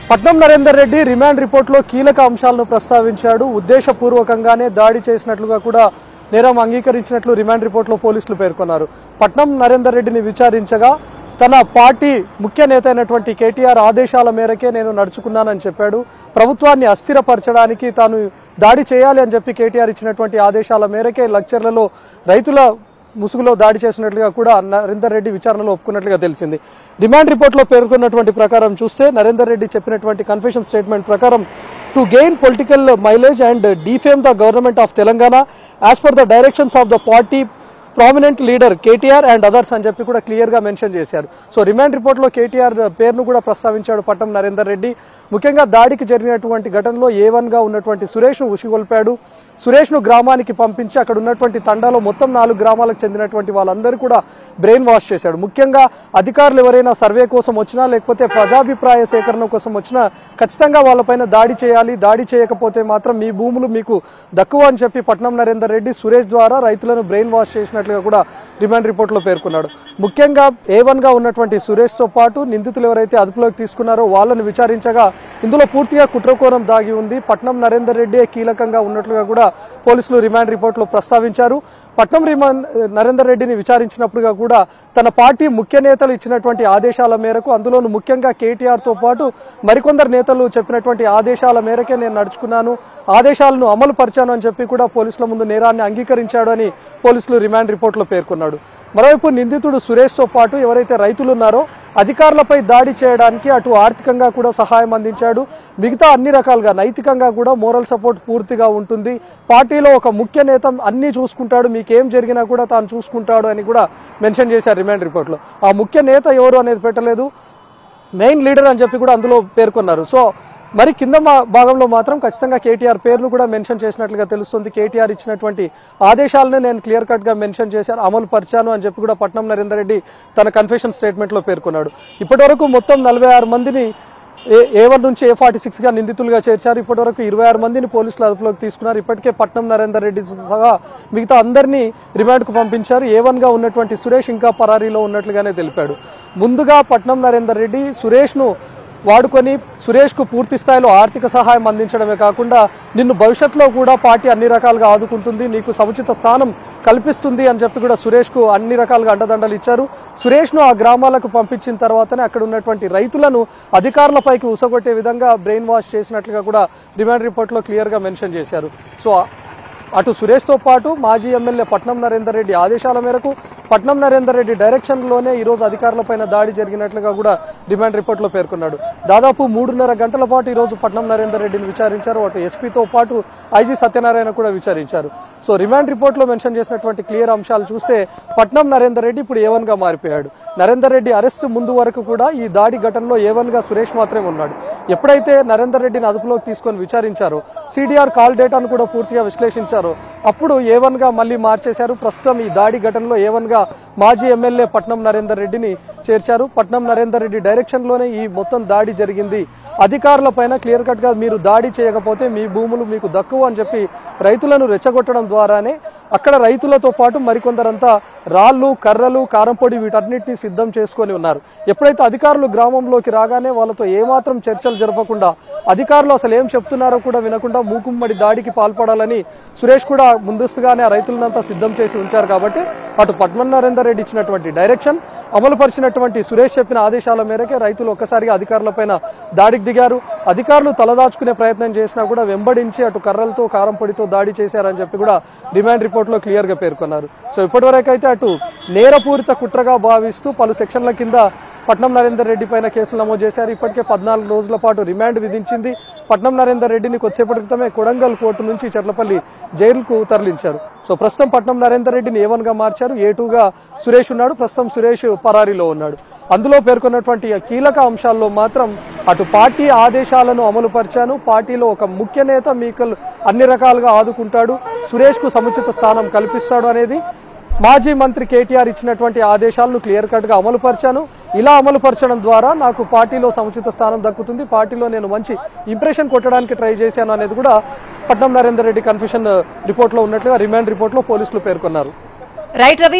Patnam Narender Reddy remand రిపోర్టులో కీలక అంశాలను ప్రస్తావించాడు. ఉద్దేశపూర్వకంగానే దాడి చేసినట్లుగా కూడా నేరం అంగీకరించినట్లు రిమాండ్ రిపోర్టులో పోలీసులు పేర్కొన్నారు. పట్నం నరేందర్ రెడ్డిని విచారించగా తన పార్టీ ముఖ్య నేత అయినటువంటి కేటీఆర్ ఆదేశాల మేరకే నేను నడుచుకున్నానని చెప్పాడు. ప్రభుత్వాన్ని అస్థిరపరచడానికి తాను దాడి చేయాలి అని చెప్పి కేటీఆర్ ఇచ్చినటువంటి ఆదేశాల మేరకే లక్చర్లలో రైతుల ముసుగులో దాడి చేసినట్లుగా కూడా నరేందర్ రెడ్డి విచారణలో ఒప్పుకున్నట్లుగా తెలిసింది. రిమాండ్ రిపోర్టులో పేర్కొన్నటువంటి ప్రకారం చూస్తే నరేందర్ రెడ్డి చెప్పినటువంటి కన్ఫెషన్ స్టేట్మెంట్ ప్రకారం to gain political mileage and defame the government of Telangana as per the directions of the party prominent leader KTR and others అని చెప్పి కూడా క్లియర్ గా మెన్షన్ చేశారు. సో రిమాండ్ రిపోర్ట్ లో కేటీఆర్ పేరును కూడా ప్రస్తావించాడు పట్నం నరేందర్ రెడ్డి. ముఖ్యంగా దాడికి జరిగినటువంటి ఘటనలో A1 గా ఉన్నటువంటి సురేష్ ను ఉసిగొల్పాడు. సురేష్ ను గ్రామానికి పంపించి అక్కడ ఉన్నటువంటి తండాలో మొత్తం 4 గ్రామాలకు చెందినటువంటి వాళ్ళందరూ కూడా బ్రెయిన్ వాష్ చేశాడు. ముఖ్యంగా అధికారులు ఎవరైనా సర్వే కోసం వచ్చినా లేకపోతే ప్రజాభిప్రాయ సేకరణ కోసం వచ్చినా ఖచ్చితంగా వాళ్ళపైన దాడి చేయాలి, దాడి చేయకపోతే మాత్రం మీ భూములు మీకు దక్కువ అని చెప్పి పట్నం నరేందర్ రెడ్డి సురేష్ ద్వారా రైతులను బ్రెయిన్ వాష్ చేసినట్లుగా కూడా రిమాండ్ రిపోర్ట్ లో పేర్కొన్నాడు. ముఖ్యంగా A1 గా ఉన్నటువంటి సురేష్ తో పాటు నిందితులు ఎవరైతే అదుపులోకి తీసుకున్నారో వాళ్ళని విచారించగా ఇందులో పూర్తిగా కుట్రకోణం దాగి ఉంది. పట్నం నరేందర్ రెడ్డి కీలకంగా ఉన్నట్లుగా కూడా పోలీసులు రిమాండ్ రిపోర్ట్ లో ప్రస్తావించారు. పట్నం నరేందర్ రెడ్డిని విచారించినప్పుడుగా కూడా తన పార్టీ ముఖ్య నేతలు ఇచ్చినటువంటి ఆదేశాల మేరకు, అందులోనూ ముఖ్యంగా కేటీఆర్ తో పాటు మరికొందరు నేతలు చెప్పినటువంటి ఆదేశాల మేరకే నేను నడుచుకున్నాను, ఆదేశాలను అమలు పరిచాను అని చెప్పి కూడా పోలీసుల ముందు నేరాన్ని అంగీకరించాడు అని పోలీసులు రిమాండ్ రిపోర్ట్ లో పేర్కొన్నాడు. మరోవైపు నిందితుడు సురేష్ తో పాటు ఎవరైతే రైతులు ఉన్నారో అధికారులపై దాడి చేయడానికి అటు ఆర్థికంగా కూడా సహాయం అందించాడు. మిగతా అన్ని రకాలుగా నైతికంగా కూడా మోరల్ సపోర్ట్ పూర్తిగా ఉంటుంది. పార్టీలో ఒక ముఖ్య నేత అన్ని చూసుకుంటాడు, మీకేం జరిగినా కూడా తాను చూసుకుంటాడు అని కూడా మెన్షన్ చేశారు రిమాండ్ రిపోర్ట్ లో. ఆ ముఖ్య నేత ఎవరు అనేది పెట్టలేదు, మెయిన్ లీడర్ అని చెప్పి కూడా అందులో పేర్కొన్నారు. సో మరి కింద భాగంలో మాత్రం ఖచ్చితంగా కేటీఆర్ పేరును కూడా మెన్షన్ చేసినట్లుగా తెలుస్తుంది. కేటీఆర్ ఇచ్చినటువంటి ఆదేశాలను నేను క్లియర్ కట్ గా మెన్షన్ చేశాను, అమలు పరిచాను అని చెప్పి కూడా పట్నం నరేందర్ రెడ్డి తన కన్ఫెషన్ స్టేట్మెంట్ లో పేర్కొన్నాడు. ఇప్పటి వరకు మొత్తం 46 మందిని A1 నుంచి A46 గా నిందితులుగా చేర్చారు. ఇప్పటి వరకు 26 మందిని పోలీసులు అదుపులోకి తీసుకున్నారు. ఇప్పటికే పట్నం నరేందర్ రెడ్డి సహా మిగతా అందరినీ రిమాండ్ కు పంపించారు. A1 గా ఉన్నటువంటి సురేష్ ఇంకా పరారీలో ఉన్నట్లుగానే తెలిపాడు. ముందుగా పట్నం నరేందర్ రెడ్డి సురేష్ ను వాడుకొని సురేష్ కు పూర్తి స్థాయిలో ఆర్థిక సహాయం అందించడమే కాకుండా నిన్ను భవిష్యత్తులో కూడా పార్టీ అన్ని రకాలుగా ఆదుకుంటుంది, నీకు సముచిత స్థానం కల్పిస్తుంది అని చెప్పి కూడా సురేష్ కు అన్ని రకాలుగా అండదండలు ఇచ్చారు. సురేష్ ను ఆ గ్రామాలకు పంపించిన తర్వాతనే అక్కడ ఉన్నటువంటి రైతులను అధికారులపైకి ఉసగొట్టే విధంగా బ్రెయిన్ వాష్ చేసినట్లుగా కూడా రిమాండ్ రిపోర్ట్ లో క్లియర్ గా మెన్షన్ చేశారు. సో అటు సురేష్ తో పాటు మాజీ ఎమ్మెల్యే పట్నం నరేందర్ రెడ్డి ఆదేశాల మేరకు పట్నం నరేందర్ రెడ్డి డైరెక్షన్ లోనే ఈ రోజు అధికారులపైన దాడి జరిగినట్లుగా కూడా రిమాండ్ రిపోర్ట్ లో పేర్కొన్నాడు. దాదాపు 3.5 గంటల పాటు ఈ రోజు పట్నం నరేందర్ రెడ్డిని విచారించారు. అటు ఎస్పీతో పాటు ఐజీ సత్యనారాయణ కూడా విచారించారు. సో రిమాండ్ రిపోర్ట్ లో మెన్షన్ చేసినటువంటి క్లియర్ అంశాలు చూస్తే పట్నం నరేందర్ రెడ్డి ఇప్పుడు A1 గా మారిపోయాడు. నరేందర్ రెడ్డి అరెస్ట్ ముందు వరకు కూడా ఈ దాడి ఘటనలో A1 గా సురేష్ మాత్రమే ఉన్నాడు. ఎప్పుడైతే నరేందర్ రెడ్డిని అదుపులోకి తీసుకొని విచారించారో సిడిఆర్ కాల్ డేటాను కూడా పూర్తిగా విశ్లేషించారు. అప్పుడు A1 గా మళ్ళీ మార్చేశారు. ప్రస్తుతం ఈ దాడి ఘటనలో A1 గా మాజీ ఎమ్మెల్యే పట్నం నరేందర్ రెడ్డిని చేర్చారు. పట్నం నరేందర్ రెడ్డి డైరెక్షన్ లోనే ఈ మొత్తం దాడి జరిగింది. అధికారుల పైన క్లియర్ కట్ గా మీరు దాడి చేయకపోతే మీ భూములు మీకు దక్కువ అని చెప్పి రైతులను రెచ్చగొట్టడం ద్వారానే అక్కడ రైతులతో పాటు మరికొందరంతా రాళ్లు, కర్రలు, కారంపొడి వీటన్నిటిని సిద్ధం చేసుకొని ఉన్నారు. ఎప్పుడైతే అధికారులు గ్రామంలోకి రాగానే వాళ్ళతో ఏమాత్రం చర్చలు జరపకుండా అధికారులు అసలు ఏం చెప్తున్నారో కూడా వినకుండా మూకుమ్మడి దాడికి పాల్పడాలని సురేష్ కూడా ముందస్తుగానే ఆ రైతులనంతా సిద్ధం చేసి ఉంచారు. కాబట్టి అటు పట్నం నరేందర్ రెడ్డి ఇచ్చినటువంటి డైరెక్షన్, అమలు పరిచినటువంటి సురేష్ చెప్పిన ఆదేశాల మేరకే రైతులు ఒక్కసారిగా అధికారులపైన దాడికి దిగారు. అధికారులు తలదాచుకునే ప్రయత్నం చేసినా కూడా వెంబడించి అటు కర్రలతో కారంపొడితో దాడి చేశారని చెప్పి కూడా రిమాండ్ రిపోర్ట్ లో క్లియర్ గా పేర్కొన్నారు. సో ఇప్పటివరకు అయితే అటు నేరపూరిత కుట్రగా భావిస్తూ పలు సెక్షన్ల కింద పట్నం నరేందర్ రెడ్డి పైన కేసులు నమోదు చేశారు. ఇప్పటికే 14 రోజుల పాటు రిమాండ్ విధించింది. పట్నం నరేందర్ రెడ్డిని కొద్దిసేపటి క్రితమే కొడంగల్ కోర్టు నుంచి చర్లపల్లి జైలుకు తరలించారు. సో ప్రస్తుతం పట్నం నరేందర్ రెడ్డిని A1 గా మార్చారు. A2 గా సురేష్ ఉన్నాడు. ప్రస్తుతం సురేష్ పరారీలో ఉన్నాడు. అందులో పేర్కొన్నటువంటి కీలక అంశాల్లో మాత్రం అటు పార్టీ ఆదేశాలను అమలు పరిచాను, పార్టీలో ఒక ముఖ్య నేత మీకు అన్ని రకాలుగా ఆదుకుంటాడు, సురేష్ కు సముచిత స్థానం కల్పిస్తాడు అనేది మాజీ మంత్రి కేటీఆర్ ఇచ్చినటువంటి ఆదేశాలను క్లియర్ కట్ గా అమలు పరిచాను. ఇలా అమలు పరచడం ద్వారా నాకు పార్టీలో సముచిత స్థానం దక్కుతుంది, పార్టీలో నేను మంచి ఇంప్రెషన్ కొట్టడానికి ట్రై చేశాను అనేది కూడా పట్నం నరేందర్ రెడ్డి కన్ఫెషన్ రిపోర్ట్ లో ఉన్నట్లుగా రిమాండ్ రిపోర్ట్ లో పోలీసులు పేర్కొన్నారు. రైట్ రవి.